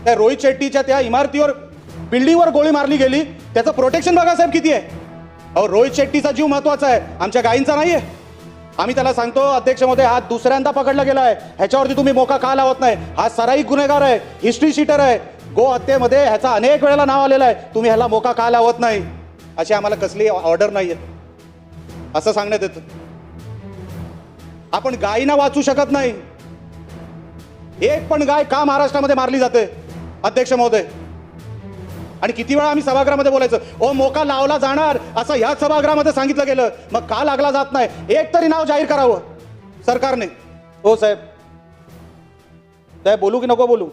त्या रोहित शेट्टीच्या त्या इमारतीवर बिल्डिंगवर गोळी मारली गेली, त्याचं प्रोटेक्शन बघा साहेब किती आहे. अहो रोहित शेट्टीचा जीव महत्वाचा आहे, आमच्या गायींचा नाही आहे. आम्ही त्याला सांगतो अध्यक्ष महोदय हा दुसऱ्यांदा पकडला गेला आहे, ह्याच्यावरती तुम्ही मोका का लावत नाही. हा सराईक गुन्हेगार आहे, हिस्ट्री शीटर आहे, गो हत्येमध्ये ह्याचा अनेक वेळेला नाव आलेलं आहे, तुम्ही ह्याला मोका का लावत नाही. अशी आम्हाला कसली ऑर्डर नाही आहे असं सांगण्यात येतं. आपण गायींना वाचू शकत नाही. एक पण गाय का महाराष्ट्रामध्ये मारली जाते अध्यक्ष महोदय. आणि किती वेळा आम्ही सभागृहामध्ये बोलायचं ओ मोका लावला जाणार असं ह्याच सभागृहामध्ये सांगितलं गेलं, मग का लागला जात नाही. एक तरी नाव जाहीर करावं सरकारने. हो साहेब, साहेब बोलू की नको बोलू.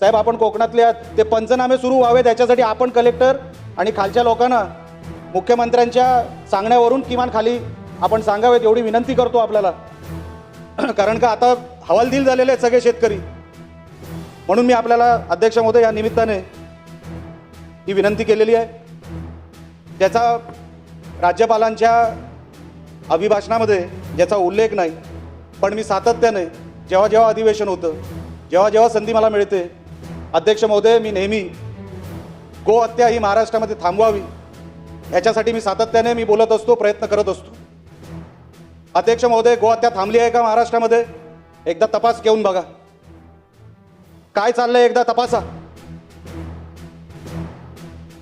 साहेब आपण कोकणातले आहात, ते पंचनामे सुरू व्हावे त्याच्यासाठी आपण कलेक्टर आणि खालच्या लोकांना मुख्यमंत्र्यांच्या सांगण्यावरून किमान खाली आपण सांगावेत एवढी विनंती करतो आपल्याला. कारण का आता हवालदिल झालेले आहेत सगळे शेतकरी. म्हणून मी आपल्याला अध्यक्ष महोदय या निमित्ताने ही विनंती केलेली आहे. त्याचा राज्यपालांच्या अभिभाषणामध्ये ज्याचा उल्लेख नाही, पण मी सातत्याने जेव्हा जेव्हा अधिवेशन होतं, जेव्हा जेव्हा संधी मला मिळते, अध्यक्ष महोदय मी नेहमी गो हत्या ही महाराष्ट्रामध्ये थांबवावी ह्याच्यासाठी मी सातत्याने मी बोलत असतो, प्रयत्न करत असतो. अध्यक्ष महोदय गो हत्या थांबली आहे का महाराष्ट्रामध्ये एकदा तपास घेऊन बघा. काय चाललंय एकदा तपासा.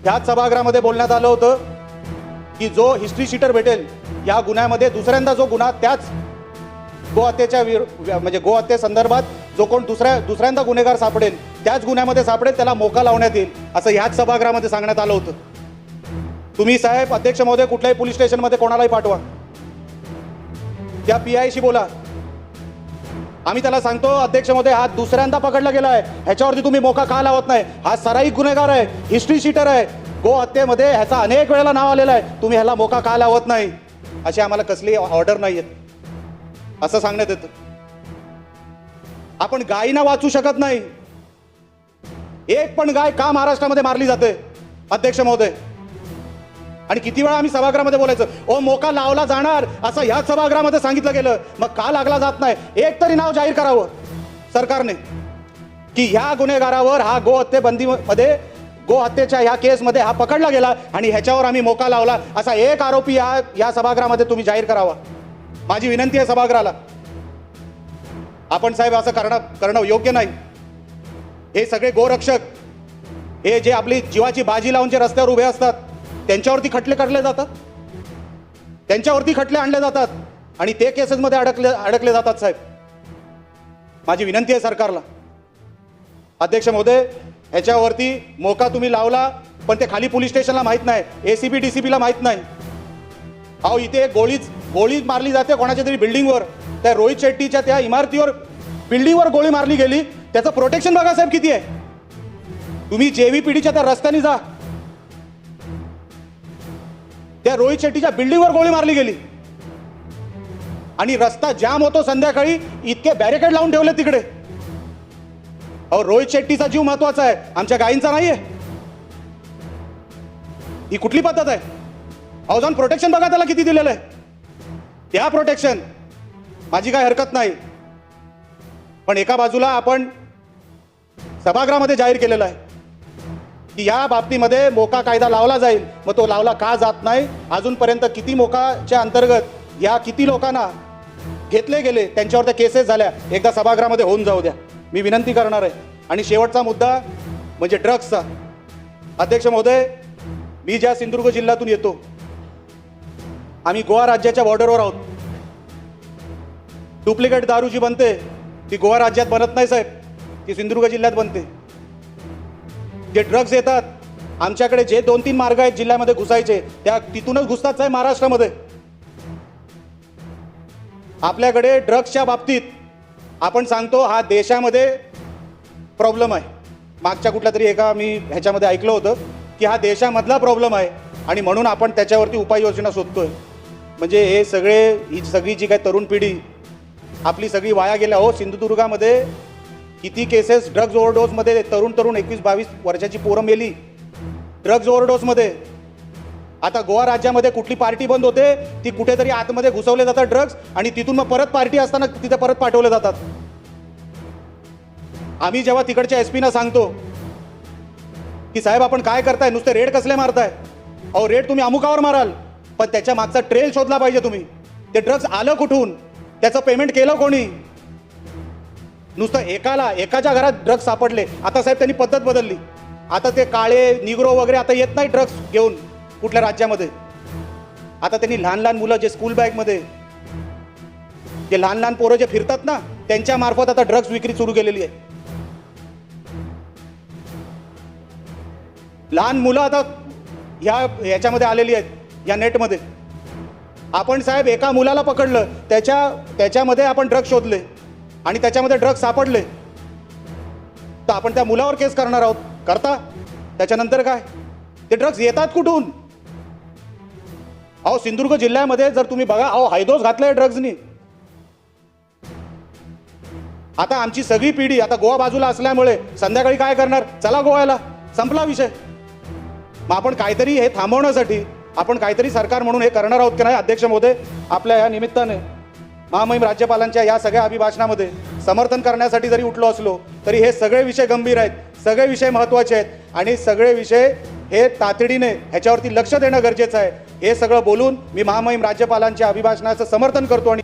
ह्याच सभागृहामध्ये बोलण्यात आलं होतं की जो हिस्ट्री शीटर भेटेल या गुन्ह्यामध्ये दुसऱ्यांदा जो गुन्हा त्याच गो हत्येच्या म्हणजे गो हत्ये संदर्भात जो कोण दुसऱ्यांदा गुन्हेगार सापडेल त्याच गुन्ह्यामध्ये सापडेल त्याला मोका लावण्यात येईल असं ह्याच सभागृहामध्ये सांगण्यात आलं होतं. तुम्ही साहेब अध्यक्ष महोदय कुठल्याही पोलीस स्टेशनमध्ये कोणालाही पाठवा, त्या PI बोला. आम्ही त्याला सांगतो अध्यक्ष महोदय हा दुसऱ्यांदा पकडला गेला आहे, ह्याच्यावरती तुम्ही मोका का लावत नाही. हा सराईक गुन्हेगार आहे, हिस्ट्री शीटर आहे, गो हत्येमध्ये ह्याचा अनेक वेळेला नाव आलेलं आहे, तुम्ही ह्याला मोका का लावत नाही. अशी आम्हाला कसली ऑर्डर नाही आहेत असं सांगण्यात येतं. आपण गायींना वाचू शकत नाही. एक पण गाय का महाराष्ट्रामध्ये मारली जाते अध्यक्ष महोदय. आणि किती वेळा आम्ही सभागृहामध्ये बोलायचं ओ मोका लावला जाणार असं ह्याच सभागृहामध्ये सांगितलं गेलं, मग का लागला जात नाही. एक तरी नाव जाहीर करावं सरकारने की ह्या गुन्हेगारावर हा गो हत्ये बंदीमध्ये गो हत्येच्या ह्या केसमध्ये हा पकडला गेला आणि ह्याच्यावर आम्ही मोका लावला असा एक आरोपी या सभागृहामध्ये तुम्ही जाहीर करावा. माझी विनंती आहे सभागृहाला. आपण साहेब असं करणं योग्य नाही. हे सगळे गोरक्षक हे जे आपली जीवाची बाजी लावून जे रस्त्यावर उभे असतात त्यांच्यावरती खटले काढले जातात, त्यांच्यावरती खटले आणले जातात आणि ते केसेसमध्ये अडकले जातात. साहेब माझी विनंती आहे सरकारला. अध्यक्ष महोदय ह्याच्यावरती मोका तुम्ही लावला पण ते खाली पोलीस स्टेशनला माहीत नाही, ACP DCPला माहीत नाही. अहो इथे गोळी मारली जाते कोणाच्या तरी बिल्डिंगवर, त्या रोहित शेट्टीच्या त्या इमारतीवर बिल्डिंगवर गोळी मारली गेली, त्याचं प्रोटेक्शन बघा साहेब किती आहे. तुम्ही JVPDच्या त्या रस्त्याने जा, त्या रोहित शेट्टीच्या बिल्डिंगवर गोळी मारली गेली आणि रस्ता जाम होतो संध्याकाळी, इतके बॅरिकेड लावून ठेवले तिकडे. अहो रोहित शेट्टीचा जीव महत्वाचा आहे, आमच्या गायींचा नाही आहे. ही कुठली पद्धत आहे. अहो जाऊन प्रोटेक्शन बघा त्याला किती दिलेलं आहे. त्या प्रोटेक्शन माझी काय हरकत नाही, पण एका बाजूला आपण सभागृहामध्ये जाहीर केलेलं आहे की या बाबतीमध्ये मोका कायदा लावला जाईल, मग तो लावला का जात नाही. अजूनपर्यंत किती मोकाच्या अंतर्गत या किती लोकांना घेतले गेले त्यांच्यावर त्या केसेस झाल्या, एकदा सभागृहामध्ये होऊन जाऊ द्या मी विनंती करणार आहे. आणि शेवटचा मुद्दा म्हणजे ड्रग्सचा. अध्यक्ष महोदय मी ज्या सिंधुदुर्ग जिल्ह्यातून येतो, आम्ही गोवा राज्याच्या बॉर्डरवर आहोत. डुप्लिकेट दारू जी बनते ती गोवा राज्यात बनत नाही साहेब, ती सिंधुदुर्ग जिल्ह्यात बनते. जे ड्रग्ज येतात आमच्याकडे जे 2-3 मार्ग आहेत जिल्ह्यामध्ये घुसायचे त्या तिथूनच घुसतात साहेब महाराष्ट्रामध्ये. आपल्याकडे ड्रग्सच्या बाबतीत आपण सांगतो हा देशामध्ये प्रॉब्लेम आहे. मागच्या कुठल्या तरी एका मी ह्याच्यामध्ये ऐकलं होतं की हा देशामधला प्रॉब्लेम आहे आणि म्हणून आपण त्याच्यावरती उपाययोजना शोधतोय. म्हणजे ही सगळी जी काही तरुण पिढी आपली सगळी वाया गेल्या. हो सिंधुदुर्गामध्ये किती केसेस ड्रग्ज ओव्हरडोसमध्ये तरुण 21-22 वर्षाची पोरं मेली ड्रग्ज ओव्हरडोसमध्ये. आता गोवा राज्यामध्ये कुठली पार्टी बंद होते ती कुठेतरी आतमध्ये घुसवले जातात ड्रग्ज आणि तिथून मग परत पार्टी असताना तिथे परत पाठवले जातात. आम्ही जेव्हा तिकडच्या एस पीना सांगतो की साहेब आपण काय करताय, नुसते रेड कसले मारताय, अहो रेड तुम्ही अमुकावर माराल, पण त्याच्या मागचा ट्रेल शोधला पाहिजे तुम्ही. ते ड्रग्ज आलं कुठून, त्याचं पेमेंट केलं कोणी. नुसतं एकाच्या घरात ड्रग्ज सापडले. आता साहेब त्यांनी पद्धत बदलली. आता ते काळे निग्रो वगैरे आता येत नाही ड्रग्ज घेऊन कुठल्या राज्यामध्ये. आता त्यांनी लहान लहान मुलं जे स्कूल बॅगमध्ये, जे लहान लहान पोरं जे फिरतात ना, त्यांच्या मार्फत आता ड्रग्ज विक्री सुरू केलेली आहे. लहान मुलं आता याच्यामध्ये आलेली आहेत, या नेटमध्ये. आपण साहेब एका मुलाला पकडलं, त्याच्यामध्ये आपण ड्रग्ज शोधले आणि त्याच्यामध्ये ड्रग्ज सापडले, तर आपण त्या मुलावर केस करणार आहोत. करता त्याच्यानंतर काय, ते ड्रग्ज येतात कुठून. अहो सिंधुदुर्ग जिल्ह्यामध्ये जर तुम्ही बघा, अहो हायदोस घातलंय ड्रग्जनी. आता आमची सगळी पिढी आता गोवा बाजूला असल्यामुळे संध्याकाळी काय करणार, चला गोव्याला, संपला विषय. मग आपण काहीतरी हे थांबवण्यासाठी आपण काहीतरी सरकार म्हणून हे करणार आहोत की नाही. अध्यक्ष महोदय, आपल्या या निमित्ताने महामहिम राज्यपालांच्या या सगळ्या अभिभाषणामध्ये समर्थन करण्यासाठी जरी उठलो असलो तरी हे सगळे विषय गंभीर आहेत, सगळे विषय महत्त्वाचे आहेत आणि सगळे विषय हे तातडीने ह्याच्यावरती लक्ष देणं गरजेचं आहे. हे सगळं बोलून मी महामहिम राज्यपालांच्या अभिभाषणाचं समर्थन करतो आणि